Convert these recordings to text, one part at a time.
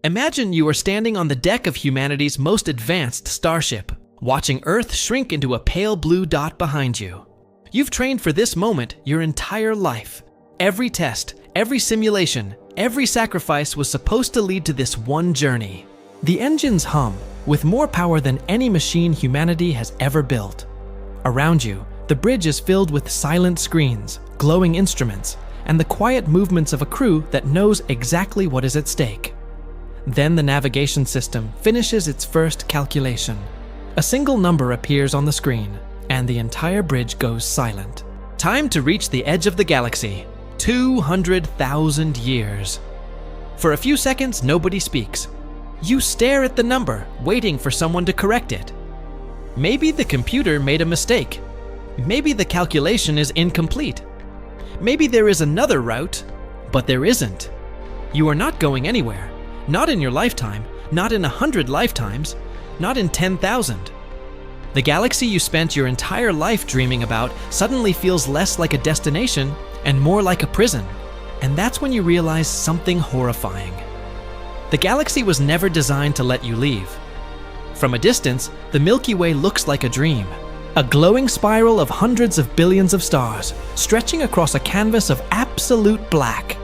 Imagine you are standing on the deck of humanity's most advanced starship, watching Earth shrink into a pale blue dot behind you. You've trained for this moment your entire life. Every test, every simulation, every sacrifice was supposed to lead to this one journey. The engines hum, with more power than any machine humanity has ever built. Around you, the bridge is filled with silent screens, glowing instruments, and the quiet movements of a crew that knows exactly what is at stake. Then the navigation system finishes its first calculation. A single number appears on the screen, and the entire bridge goes silent. Time to reach the edge of the galaxy. 200,000 years. For a few seconds, nobody speaks. You stare at the number, waiting for someone to correct it. Maybe the computer made a mistake. Maybe the calculation is incomplete. Maybe there is another route, but there isn't. You are not going anywhere. Not in your lifetime, not in 100 lifetimes, not in 10,000. The galaxy you spent your entire life dreaming about suddenly feels less like a destination and more like a prison. And that's when you realize something horrifying. The galaxy was never designed to let you leave. From a distance, the Milky Way looks like a dream. A glowing spiral of hundreds of billions of stars, stretching across a canvas of absolute black.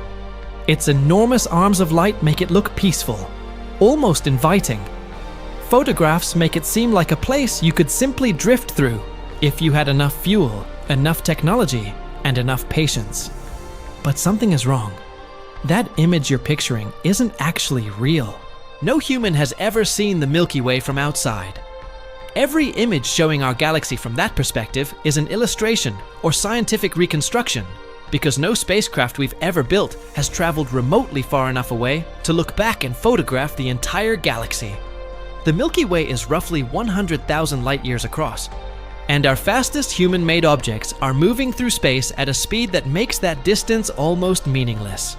Its enormous arms of light make it look peaceful, almost inviting. Photographs make it seem like a place you could simply drift through if you had enough fuel, enough technology, and enough patience. But something is wrong. That image you're picturing isn't actually real. No human has ever seen the Milky Way from outside. Every image showing our galaxy from that perspective is an illustration or scientific reconstruction, because no spacecraft we've ever built has traveled remotely far enough away to look back and photograph the entire galaxy. The Milky Way is roughly 100,000 light-years across, and our fastest human-made objects are moving through space at a speed that makes that distance almost meaningless.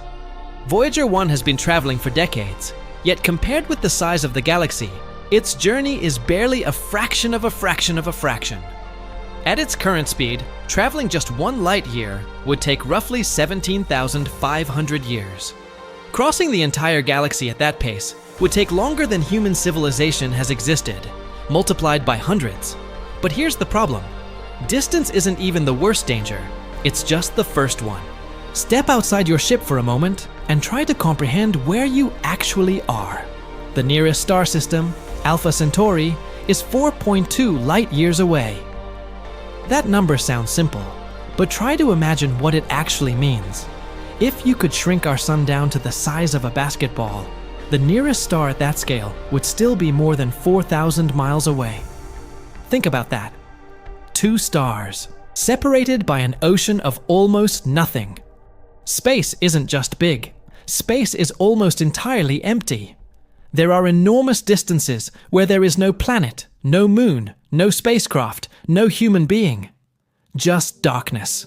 Voyager 1 has been traveling for decades, yet compared with the size of the galaxy, its journey is barely a fraction of a fraction of a fraction. At its current speed, traveling just 1 light-year would take roughly 17,500 years. Crossing the entire galaxy at that pace would take longer than human civilization has existed, multiplied by hundreds. But here's the problem. Distance isn't even the worst danger, it's just the first one. Step outside your ship for a moment and try to comprehend where you actually are. The nearest star system, Alpha Centauri, is 4.2 light-years away. That number sounds simple, but try to imagine what it actually means. If you could shrink our sun down to the size of a basketball, the nearest star at that scale would still be more than 4,000 miles away. Think about that. 2 stars, separated by an ocean of almost nothing. Space isn't just big. Space is almost entirely empty. There are enormous distances where there is no planet, no moon, no spacecraft, no human being. Just darkness.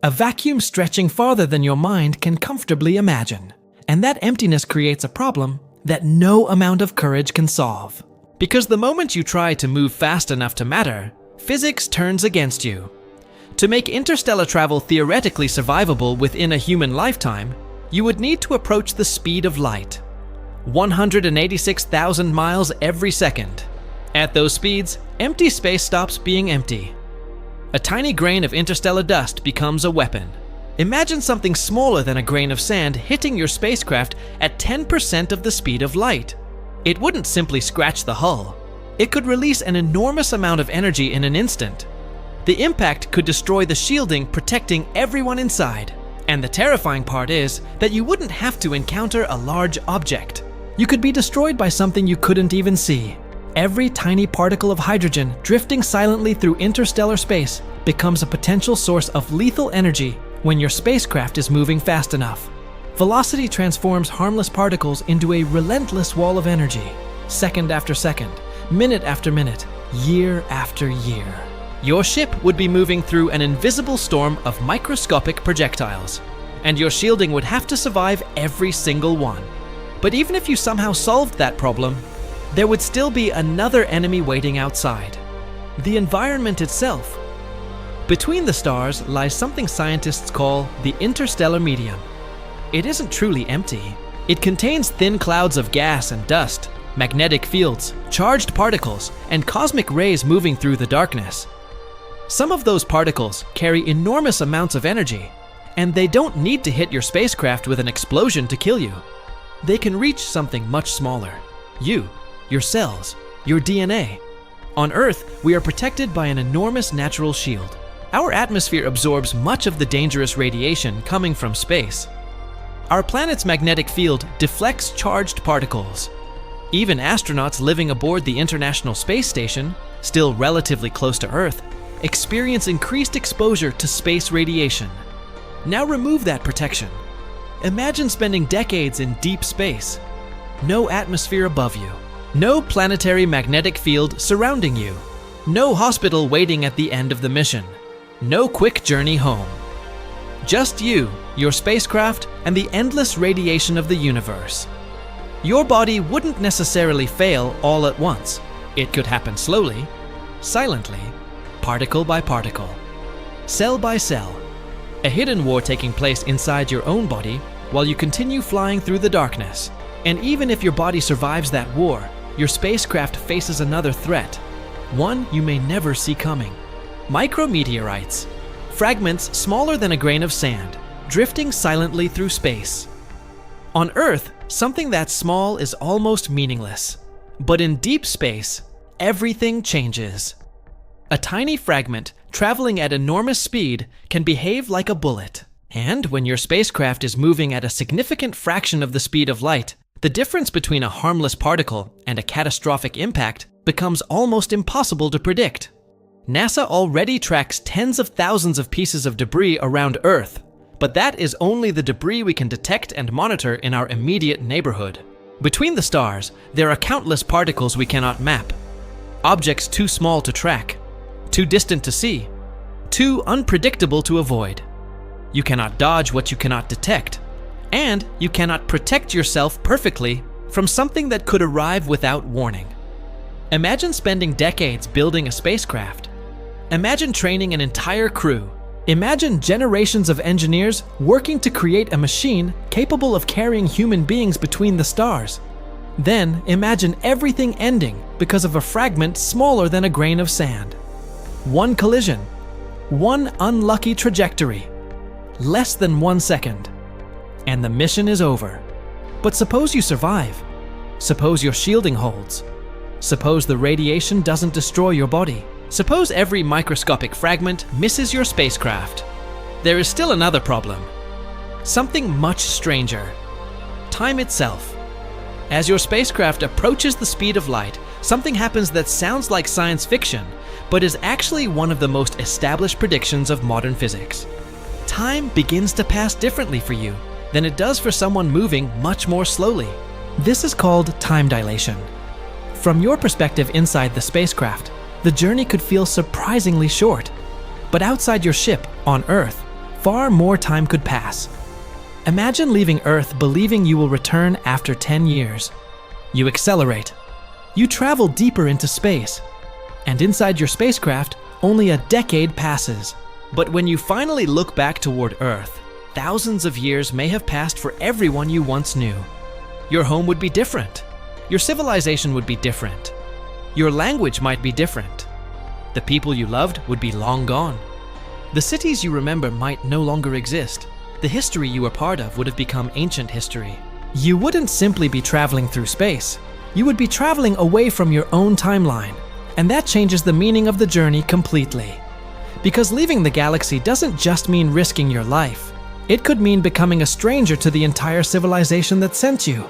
A vacuum stretching farther than your mind can comfortably imagine. And that emptiness creates a problem that no amount of courage can solve. Because the moment you try to move fast enough to matter, physics turns against you. To make interstellar travel theoretically survivable within a human lifetime, you would need to approach the speed of light. 186,000 miles every second. At those speeds, empty space stops being empty. A tiny grain of interstellar dust becomes a weapon. Imagine something smaller than a grain of sand hitting your spacecraft at 10% of the speed of light. It wouldn't simply scratch the hull. It could release an enormous amount of energy in an instant. The impact could destroy the shielding protecting everyone inside. And the terrifying part is that you wouldn't have to encounter a large object. You could be destroyed by something you couldn't even see. Every tiny particle of hydrogen drifting silently through interstellar space becomes a potential source of lethal energy when your spacecraft is moving fast enough. Velocity transforms harmless particles into a relentless wall of energy, second after second, minute after minute, year after year. Your ship would be moving through an invisible storm of microscopic projectiles, and your shielding would have to survive every single one. But even if you somehow solved that problem, there would still be another enemy waiting outside: the environment itself. Between the stars lies something scientists call the interstellar medium. It isn't truly empty. It contains thin clouds of gas and dust, magnetic fields, charged particles, and cosmic rays moving through the darkness. Some of those particles carry enormous amounts of energy, and they don't need to hit your spacecraft with an explosion to kill you. They can reach something much smaller. You, your cells, your DNA. On Earth, we are protected by an enormous natural shield. Our atmosphere absorbs much of the dangerous radiation coming from space. Our planet's magnetic field deflects charged particles. Even astronauts living aboard the International Space Station, still relatively close to Earth, experience increased exposure to space radiation. Now remove that protection. Imagine spending decades in deep space. No atmosphere above you. No planetary magnetic field surrounding you. No hospital waiting at the end of the mission. No quick journey home. Just you, your spacecraft, and the endless radiation of the universe. Your body wouldn't necessarily fail all at once. It could happen slowly, silently, particle by particle, cell by cell. A hidden war taking place inside your own body while you continue flying through the darkness. And even if your body survives that war, your spacecraft faces another threat, one you may never see coming. Micrometeorites. Fragments smaller than a grain of sand, drifting silently through space. On Earth, something that small is almost meaningless. But in deep space, everything changes. A tiny fragment traveling at enormous speed can behave like a bullet. And when your spacecraft is moving at a significant fraction of the speed of light, the difference between a harmless particle and a catastrophic impact becomes almost impossible to predict. NASA already tracks tens of thousands of pieces of debris around Earth, but that is only the debris we can detect and monitor in our immediate neighborhood. Between the stars, there are countless particles we cannot map. Objects too small to track, too distant to see, too unpredictable to avoid. You cannot dodge what you cannot detect, and you cannot protect yourself perfectly from something that could arrive without warning. Imagine spending decades building a spacecraft. Imagine training an entire crew. Imagine generations of engineers working to create a machine capable of carrying human beings between the stars. Then imagine everything ending because of a fragment smaller than a grain of sand. One collision, one unlucky trajectory, less than 1 second, and the mission is over. But suppose you survive. Suppose your shielding holds. Suppose the radiation doesn't destroy your body. Suppose every microscopic fragment misses your spacecraft. There is still another problem. Something much stranger. Time itself. As your spacecraft approaches the speed of light, something happens that sounds like science fiction, but is actually one of the most established predictions of modern physics. Time begins to pass differently for you than it does for someone moving much more slowly. This is called time dilation. From your perspective inside the spacecraft, the journey could feel surprisingly short. But outside your ship, on Earth, far more time could pass. Imagine leaving Earth believing you will return after 10 years. You accelerate. You travel deeper into space. And inside your spacecraft, only a decade passes. But when you finally look back toward Earth, thousands of years may have passed for everyone you once knew. Your home would be different. Your civilization would be different. Your language might be different. The people you loved would be long gone. The cities you remember might no longer exist. The history you were part of would have become ancient history. You wouldn't simply be traveling through space. You would be traveling away from your own timeline. And that changes the meaning of the journey completely. Because leaving the galaxy doesn't just mean risking your life. It could mean becoming a stranger to the entire civilization that sent you.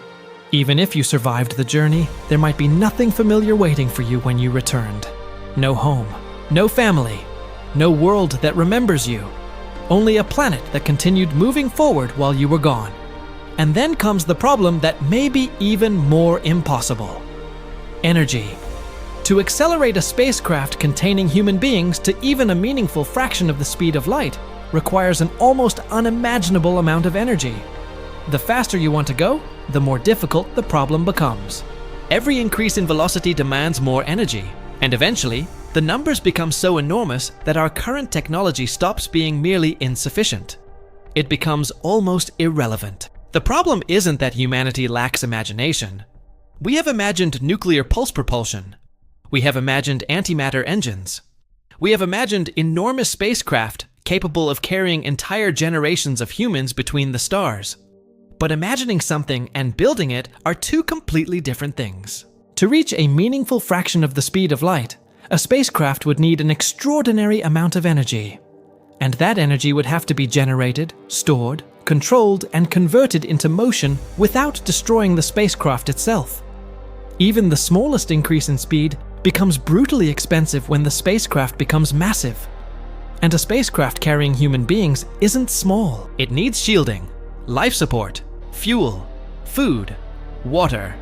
Even if you survived the journey, there might be nothing familiar waiting for you when you returned. No home, no family, no world that remembers you. Only a planet that continued moving forward while you were gone. And then comes the problem that may be even more impossible. Energy. To accelerate a spacecraft containing human beings to even a meaningful fraction of the speed of light requires an almost unimaginable amount of energy. The faster you want to go, the more difficult the problem becomes. Every increase in velocity demands more energy, and eventually, the numbers become so enormous that our current technology stops being merely insufficient. It becomes almost irrelevant. The problem isn't that humanity lacks imagination. We have imagined nuclear pulse propulsion. We have imagined antimatter engines. We have imagined enormous spacecraft capable of carrying entire generations of humans between the stars. But imagining something and building it are two completely different things. To reach a meaningful fraction of the speed of light, a spacecraft would need an extraordinary amount of energy. And that energy would have to be generated, stored, controlled, and converted into motion without destroying the spacecraft itself. Even the smallest increase in speed becomes brutally expensive when the spacecraft becomes massive. And a spacecraft carrying human beings isn't small. It needs shielding, life support, fuel, food, water,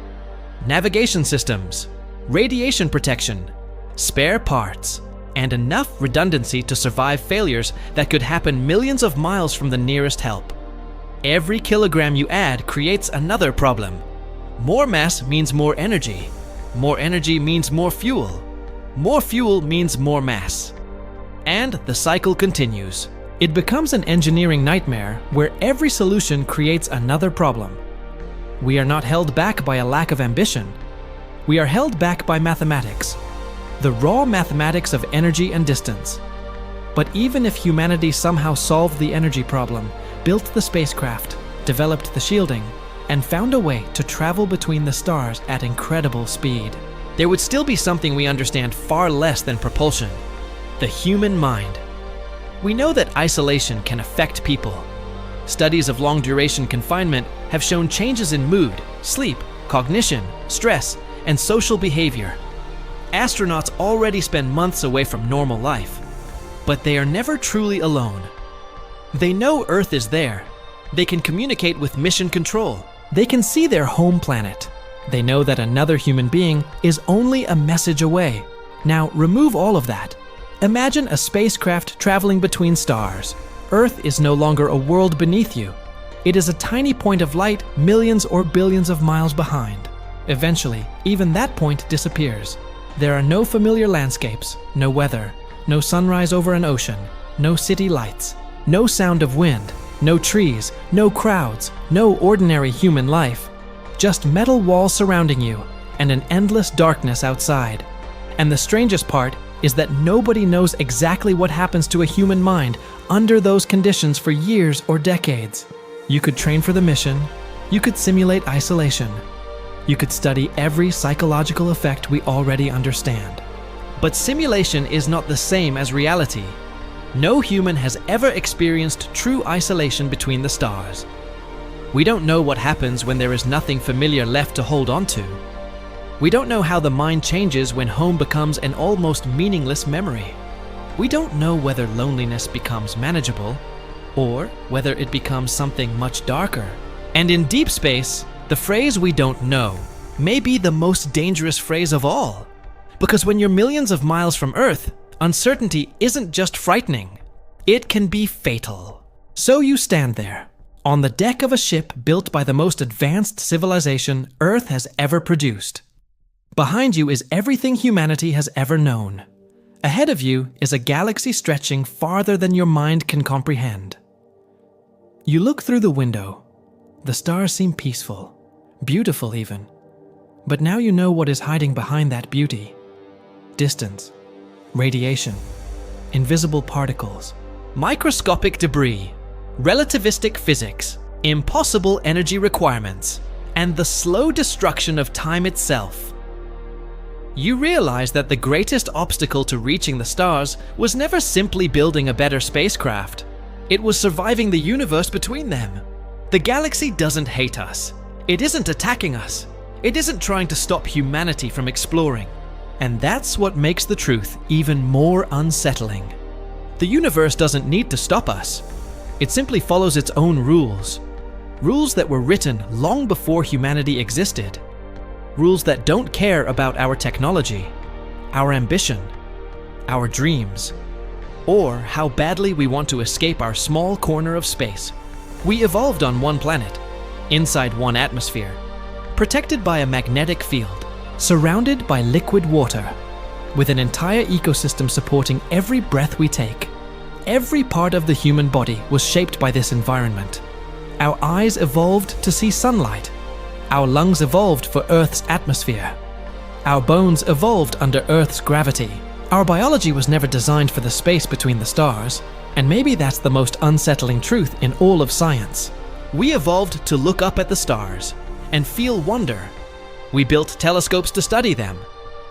navigation systems, radiation protection, spare parts, and enough redundancy to survive failures that could happen millions of miles from the nearest help. Every kilogram you add creates another problem. More mass means more energy. More energy means more fuel. More fuel means more mass. And the cycle continues. It becomes an engineering nightmare where every solution creates another problem. We are not held back by a lack of ambition. We are held back by mathematics, the raw mathematics of energy and distance. But even if humanity somehow solved the energy problem, built the spacecraft, developed the shielding, and found a way to travel between the stars at incredible speed, there would still be something we understand far less than propulsion: the human mind. We know that isolation can affect people. Studies of long-duration confinement have shown changes in mood, sleep, cognition, stress, and social behavior. Astronauts already spend months away from normal life, but they are never truly alone. They know Earth is there. They can communicate with mission control. They can see their home planet. They know that another human being is only a message away. Now, remove all of that. Imagine a spacecraft traveling between stars. Earth is no longer a world beneath you. It is a tiny point of light millions or billions of miles behind. Eventually, even that point disappears. There are no familiar landscapes, no weather, no sunrise over an ocean, no city lights, no sound of wind, no trees, no crowds, no ordinary human life. Just metal walls surrounding you and an endless darkness outside. And the strangest part is that nobody knows exactly what happens to a human mind under those conditions for years or decades. You could train for the mission. You could simulate isolation. You could study every psychological effect we already understand. But simulation is not the same as reality. No human has ever experienced true isolation between the stars. We don't know what happens when there is nothing familiar left to hold on to. We don't know how the mind changes when home becomes an almost meaningless memory. We don't know whether loneliness becomes manageable or whether it becomes something much darker. And in deep space, the phrase "we don't know" may be the most dangerous phrase of all. Because when you're millions of miles from Earth, uncertainty isn't just frightening, it can be fatal. So you stand there, on the deck of a ship built by the most advanced civilization Earth has ever produced. Behind you is everything humanity has ever known. Ahead of you is a galaxy stretching farther than your mind can comprehend. You look through the window. The stars seem peaceful, beautiful even. But now you know what is hiding behind that beauty. Distance, radiation, invisible particles, microscopic debris, relativistic physics, impossible energy requirements, and the slow destruction of time itself. You realize that the greatest obstacle to reaching the stars was never simply building a better spacecraft. It was surviving the universe between them. The galaxy doesn't hate us. It isn't attacking us. It isn't trying to stop humanity from exploring. And that's what makes the truth even more unsettling. The universe doesn't need to stop us. It simply follows its own rules. Rules that were written long before humanity existed. Rules that don't care about our technology, our ambition, our dreams, or how badly we want to escape our small corner of space. We evolved on one planet, inside one atmosphere, protected by a magnetic field, surrounded by liquid water, with an entire ecosystem supporting every breath we take. Every part of the human body was shaped by this environment. Our eyes evolved to see sunlight. Our lungs evolved for Earth's atmosphere. Our bones evolved under Earth's gravity. Our biology was never designed for the space between the stars, and maybe that's the most unsettling truth in all of science. We evolved to look up at the stars and feel wonder. We built telescopes to study them.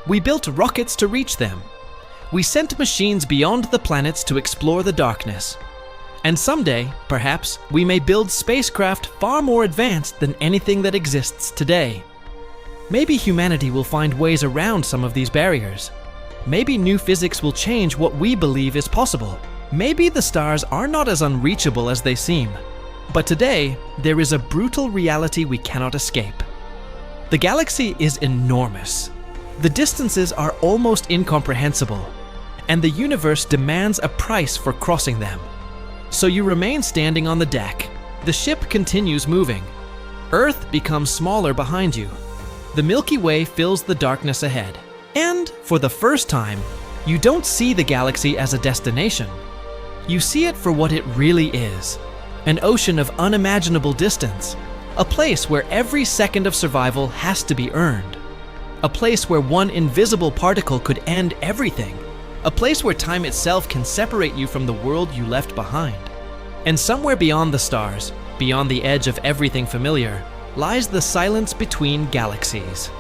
We built rockets to reach them. We sent machines beyond the planets to explore the darkness. And someday, perhaps, we may build spacecraft far more advanced than anything that exists today. Maybe humanity will find ways around some of these barriers. Maybe new physics will change what we believe is possible. Maybe the stars are not as unreachable as they seem. But today, there is a brutal reality we cannot escape. The galaxy is enormous. The distances are almost incomprehensible, and the universe demands a price for crossing them. So you remain standing on the deck. The ship continues moving. Earth becomes smaller behind you. The Milky Way fills the darkness ahead. And, for the first time, you don't see the galaxy as a destination. You see it for what it really is. An ocean of unimaginable distance. A place where every second of survival has to be earned. A place where one invisible particle could end everything. A place where time itself can separate you from the world you left behind. And somewhere beyond the stars, beyond the edge of everything familiar, lies the silence between galaxies.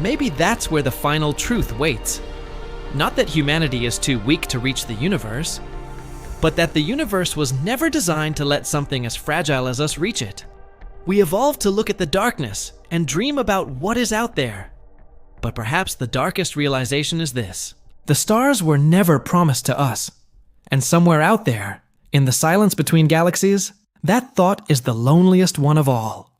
Maybe that's where the final truth waits. Not that humanity is too weak to reach the universe, but that the universe was never designed to let something as fragile as us reach it. We evolved to look at the darkness and dream about what is out there. But perhaps the darkest realization is this: the stars were never promised to us. And somewhere out there, in the silence between galaxies, that thought is the loneliest one of all.